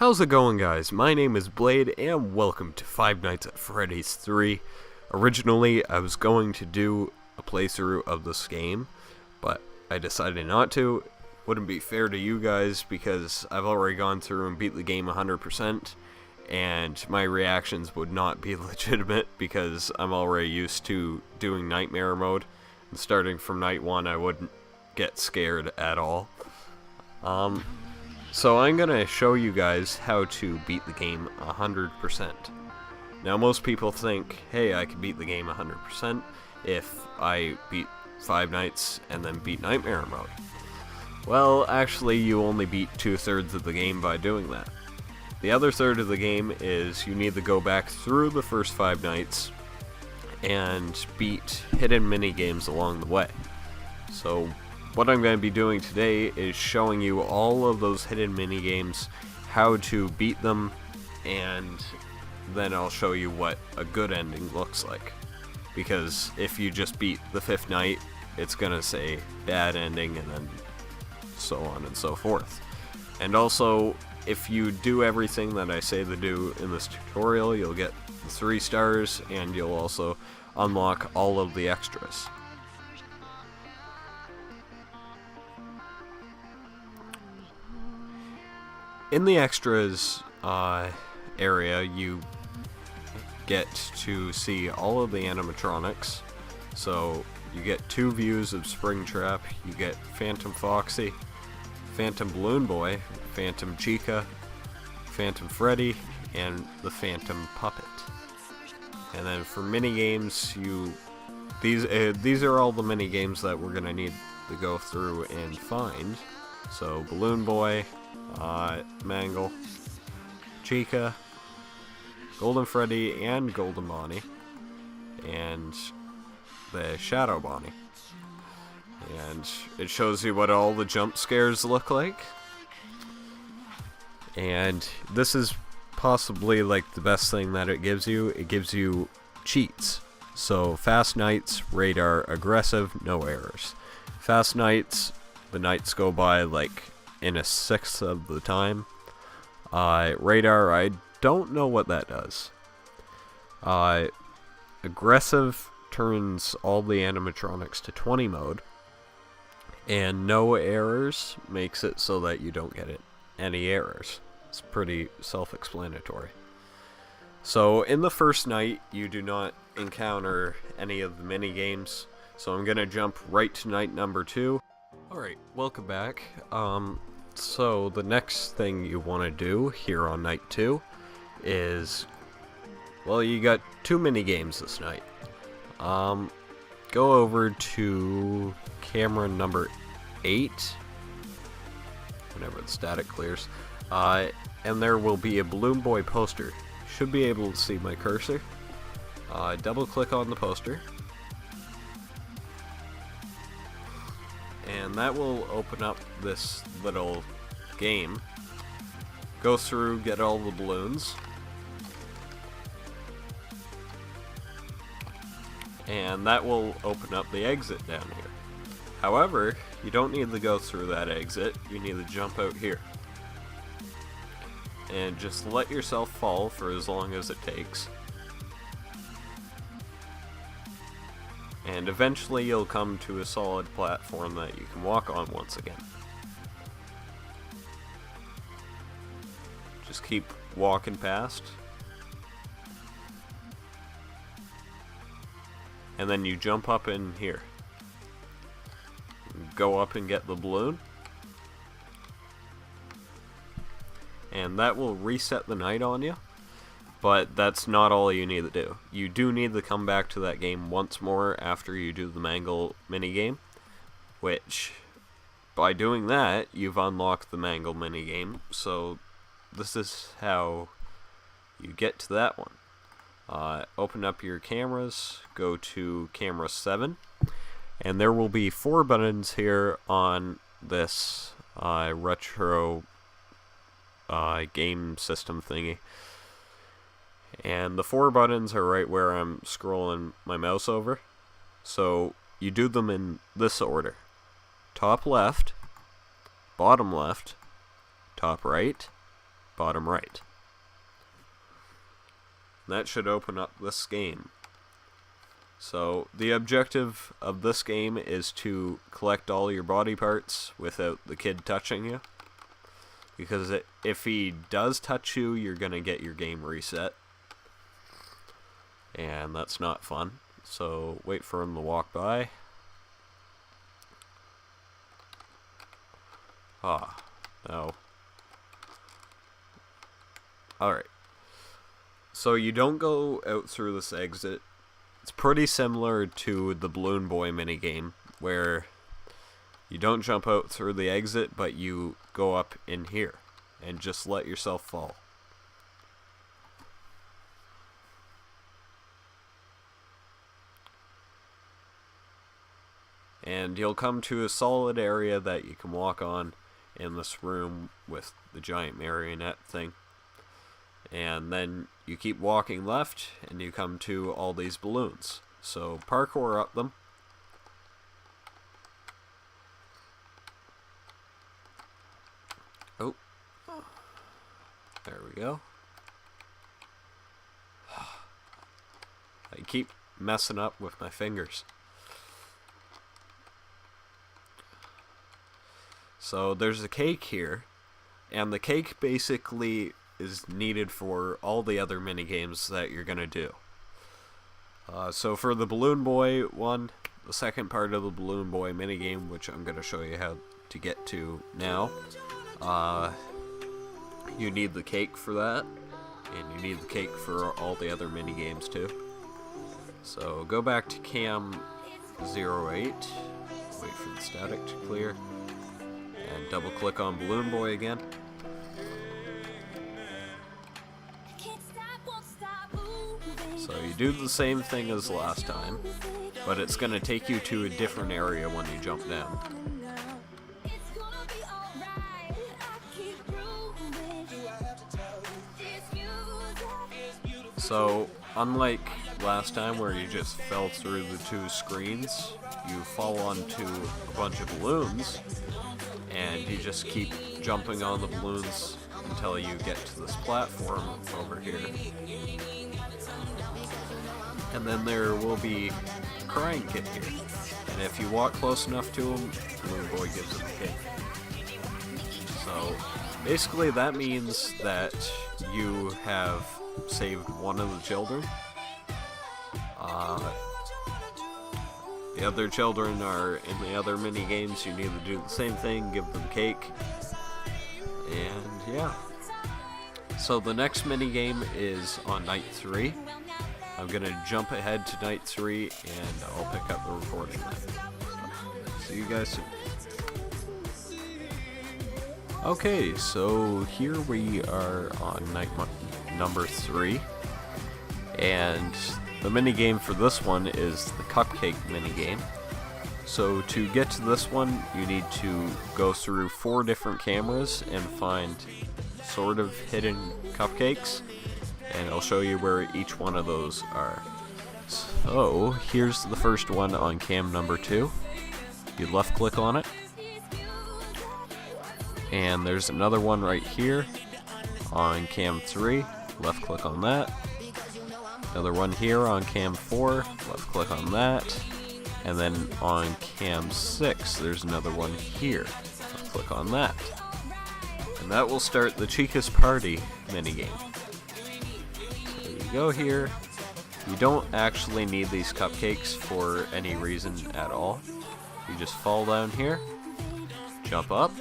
How's it going, guys? My name is Blade, and welcome to Five Nights at Freddy's 3. Originally, I was going to do a playthrough of this game, but I decided not to. Wouldn't be fair to you guys, because I've already gone through and beat the game 100%, and my reactions would not be legitimate, because I'm already used to doing Nightmare mode, and starting from night 1, I wouldn't get scared at all. So I'm going to show you guys how to beat the game 100%. Now most people think, hey, I can beat the game 100% if I beat Five Nights and then beat Nightmare mode. Well, actually you only beat 2/3 of the game by doing that. The other third of the game is you need to go back through the first Five Nights and beat hidden mini-games along the way. So what I'm going to be doing today is showing you all of those hidden mini-games, how to beat them, and then I'll show you what a good ending looks like. Because if you just beat the 5th night, it's going to say bad ending, and then so on and so forth. And also, if you do everything that I say to do in this tutorial, you'll get 3 stars, and you'll also unlock all of the extras. In the extras area, you get to see all of the animatronics. So you get 2 views of Springtrap, you get Phantom Foxy, Phantom Balloon Boy, Phantom Chica, Phantom Freddy, and the Phantom Puppet. And then for mini-games, these are all the mini-games that we're going to need to go through and find. So Balloon Boy, Mangle, Chica, Golden Freddy, and Golden Bonnie, and the Shadow Bonnie. And it shows you what all the jump scares look like. And this is possibly like the best thing that it gives you. It gives you cheats. So Fast Nights, Radar, Aggressive, no errors. Fast Nights, the nights go by like in a 1/6 of the time. Radar, I don't know what that does. Aggressive turns all the animatronics to 20 mode, and no errors makes it so that you don't get any errors. It's pretty self-explanatory. So in the first night, you do not encounter any of the mini games, so I'm gonna jump right to night number 2. Alright, welcome back. So the next thing you want to do here on night 2 is, well, you got 2 mini games this night. Go over to camera number 8, whenever the static clears, and there will be a Balloon Boy poster. You should be able to see my cursor. Double click on the poster, and that will open up this little game. Go through, get all the balloons, and that will open up the exit down here. However, you don't need to go through that exit, you need to jump out here. And just let yourself fall for as long as it takes. And eventually you'll come to a solid platform that you can walk on once again. Just keep walking past. And then you jump up in here. Go up and get the balloon. And that will reset the night on you. But that's not all you need to do. You do need to come back to that game once more after you do the Mangle minigame, which, by doing that, you've unlocked the Mangle minigame, so this is how you get to that one. Open up your cameras, go to camera 7, and there will be 4 buttons here on this retro game system thingy. And the 4 buttons are right where I'm scrolling my mouse over. So you do them in this order: top left, bottom left, top right, bottom right. That should open up this game. So the objective of this game is to collect all your body parts without the kid touching you. Because if he does touch you, you're going to get your game reset. And that's not fun. So wait for him to walk by. Ah, no. Alright. So you don't go out through this exit. It's pretty similar to the Balloon Boy minigame, where you don't jump out through the exit, but you go up in here and just let yourself fall. And you'll come to a solid area that you can walk on in this room with the giant marionette thing. And then you keep walking left, and you come to all these balloons. So parkour up them. Oh. There we go. I keep messing up with my fingers. So there's a cake here, and the cake basically is needed for all the other mini games that you're gonna do. So for the Balloon Boy one, the second part of the Balloon Boy minigame, which I'm gonna show you how to get to now, you need the cake for that, and you need the cake for all the other mini games too. So go back to cam 08, wait for the static to clear, and double click on Balloon Boy again. So you do the same thing as last time, but it's going to take you to a different area when you jump down. So, unlike last time where you just fell through the two screens, you fall onto a bunch of balloons, and you just keep jumping on the balloons until you get to this platform over here. And then there will be a crying kid here. And if you walk close enough to him, Balloon Boy gives him a cake. So, basically that means that you have saved one of the children. The other children are in the other mini games. You need to do the same thing, give them cake. And yeah. So the next mini game is on night 3. I'm gonna jump ahead to night 3 and I'll pick up the recording then. See you guys soon. Okay, so here we are on night number 3, and the mini game for this one is the cupcake mini game. So to get to this one, you need to go through 4 different cameras and find sort of hidden cupcakes, and I'll show you where each one of those are. So here's the first one on cam number 2. You left click on it, and there's another one right here on cam 3. Left click on that. Another one here on cam 4. Left click on that. And then on cam 6 there's another one here. Left click on that. And that will start the Chica's Party minigame. So you go here. You don't actually need these cupcakes for any reason at all. You just fall down here, jump up,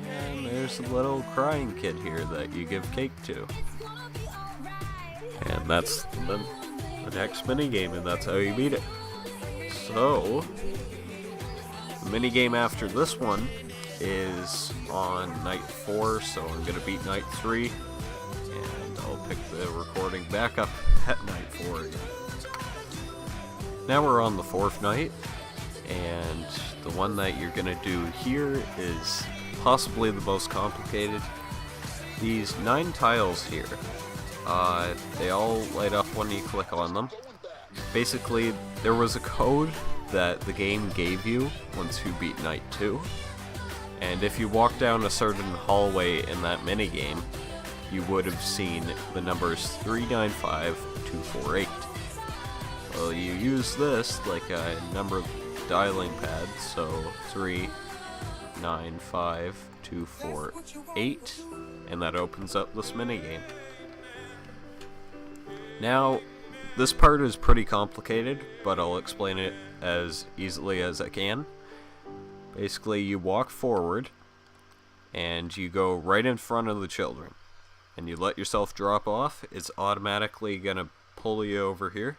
and there's a little crying kid here that you give cake to. And that's the next minigame, and that's how you beat it. So, the minigame after this one is on night 4, so I'm going to beat night 3, and I'll pick the recording back up at night 4 again. Now we're on the 4th night, and the one that you're going to do here is possibly the most complicated. These 9 tiles here, they all light up when you click on them. Basically, there was a code that the game gave you once you beat night 2, And if you walk down a certain hallway in that minigame, you would have seen the numbers 395248. Well, you use this like a number dialing pad, so 395248, and that opens up this minigame. Now, this part is pretty complicated, but I'll explain it as easily as I can. Basically, you walk forward, and you go right in front of the children, and you let yourself drop off. It's automatically gonna pull you over here,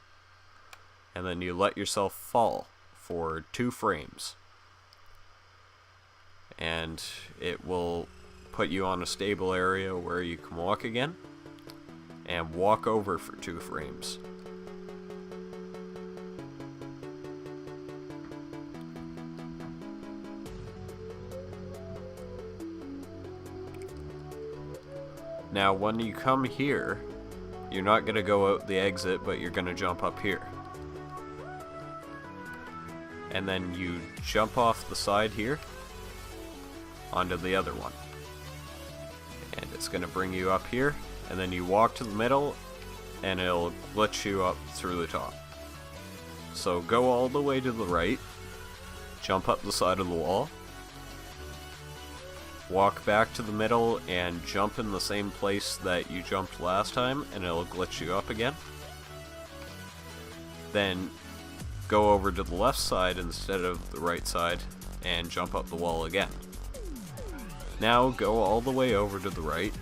and then you let yourself fall for 2 frames, and it will put you on a stable area where you can walk again, and walk over for 2 frames. Now when you come here, you're not going to go out the exit, but you're going to jump up here. And then you jump off the side here onto the other one. And it's going to bring you up here, and then you walk to the middle, and it'll glitch you up through the top. So go all the way to the right, jump up the side of the wall, walk back to the middle and jump in the same place that you jumped last time, and it'll glitch you up again. Then go over to the left side instead of the right side and jump up the wall again. Now go all the way over to the right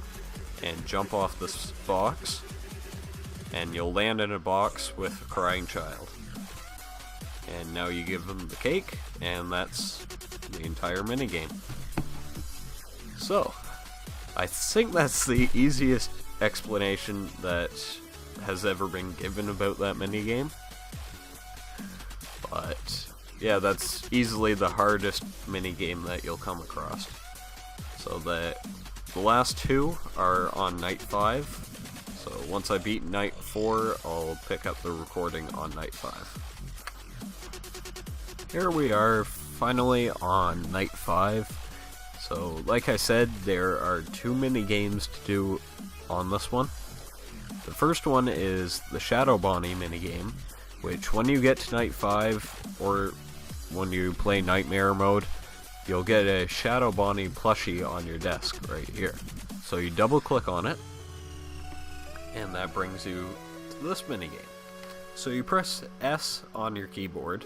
and jump off this box, and you'll land in a box with a crying child. And now you give them the cake, and that's the entire minigame. So, I think that's the easiest explanation that has ever been given about that minigame. But, yeah, that's easily the hardest minigame that you'll come across. So the last 2 are on night 5. So once I beat night 4, I'll pick up the recording on night 5. Here we are, finally on night 5. So, like I said, there are 2 mini-games to do on this one. The first one is the Shadow Bonnie minigame, which when you get to night 5, or when you play Nightmare mode, you'll get a Shadow Bonnie plushie on your desk right here. So you double click on it, and that brings you to this minigame. So you press S on your keyboard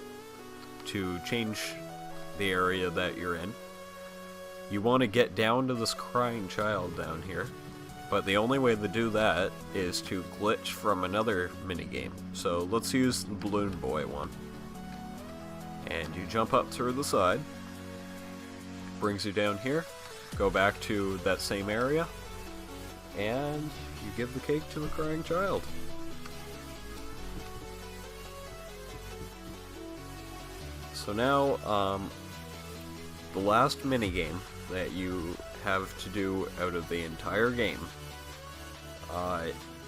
to change the area that you're in. You want to get down to this crying child down here, but the only way to do that is to glitch from another minigame. So let's use the Balloon Boy one. And you jump up through the side, brings you down here, go back to that same area, and you give the cake to the crying child. So now, the last minigame that you have to do out of the entire game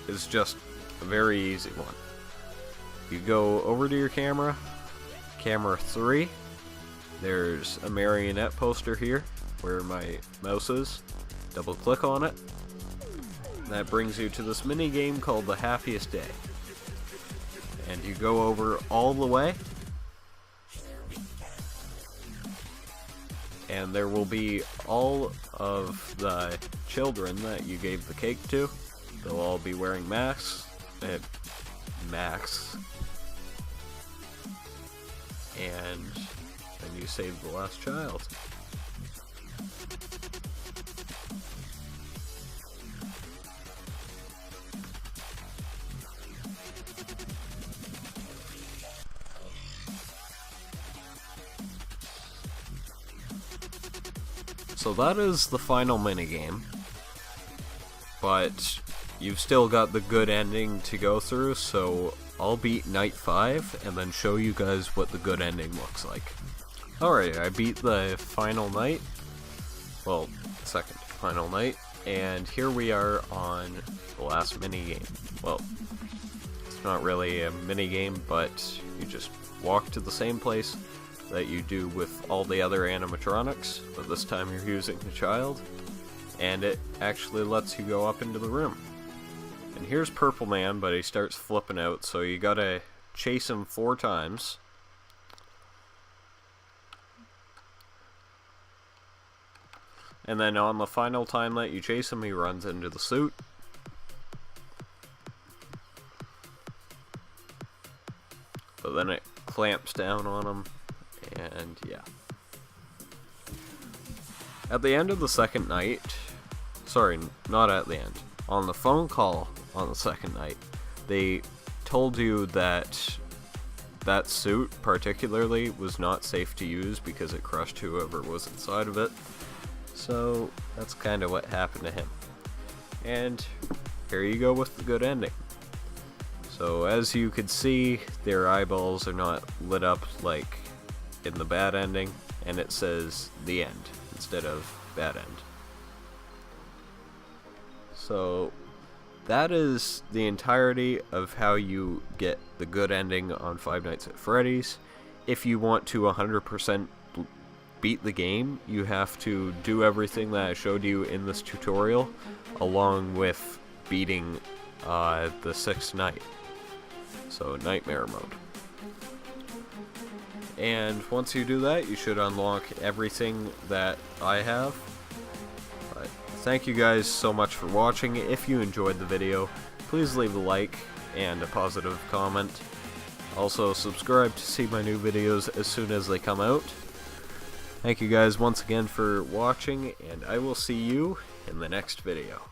is just a very easy one. You go over to your camera 3, there's a marionette poster here where my mouse is, double click on it, that brings you to this minigame called the Happiest Day. And you go over all the way, and there will be all of the children that you gave the cake to. They'll all be wearing masks. And then you save the last child. So that is the final minigame, but you've still got the good ending to go through, so I'll beat night 5 and then show you guys what the good ending looks like. Alright, I beat the final night, well, second final night, and here we are on the last minigame. Well, it's not really a minigame, but you just walk to the same place, that you do with all the other animatronics, but this time you're using the child, and it actually lets you go up into the room. And here's Purple Man, but he starts flipping out, so you gotta chase him 4 times. And then on the final time that you chase him, he runs into the suit. But then it clamps down on him, and yeah. At the end of the second night, sorry, not at the end, on the phone call on the second night, they told you that that suit particularly was not safe to use because it crushed whoever was inside of it. So that's kind of what happened to him. And here you go with the good ending. So as you could see, their eyeballs are not lit up like in the bad ending, and it says the end instead of bad end. So that is the entirety of how you get the good ending on Five Nights at Freddy's. If you want to 100% beat the game, you have to do everything that I showed you in this tutorial, along with beating the 6th night. So Nightmare mode. And once you do that, you should unlock everything that I have. But thank you guys so much for watching. If you enjoyed the video, please leave a like and a positive comment. Also subscribe to see my new videos as soon as they come out. Thank you guys once again for watching, and I will see you in the next video.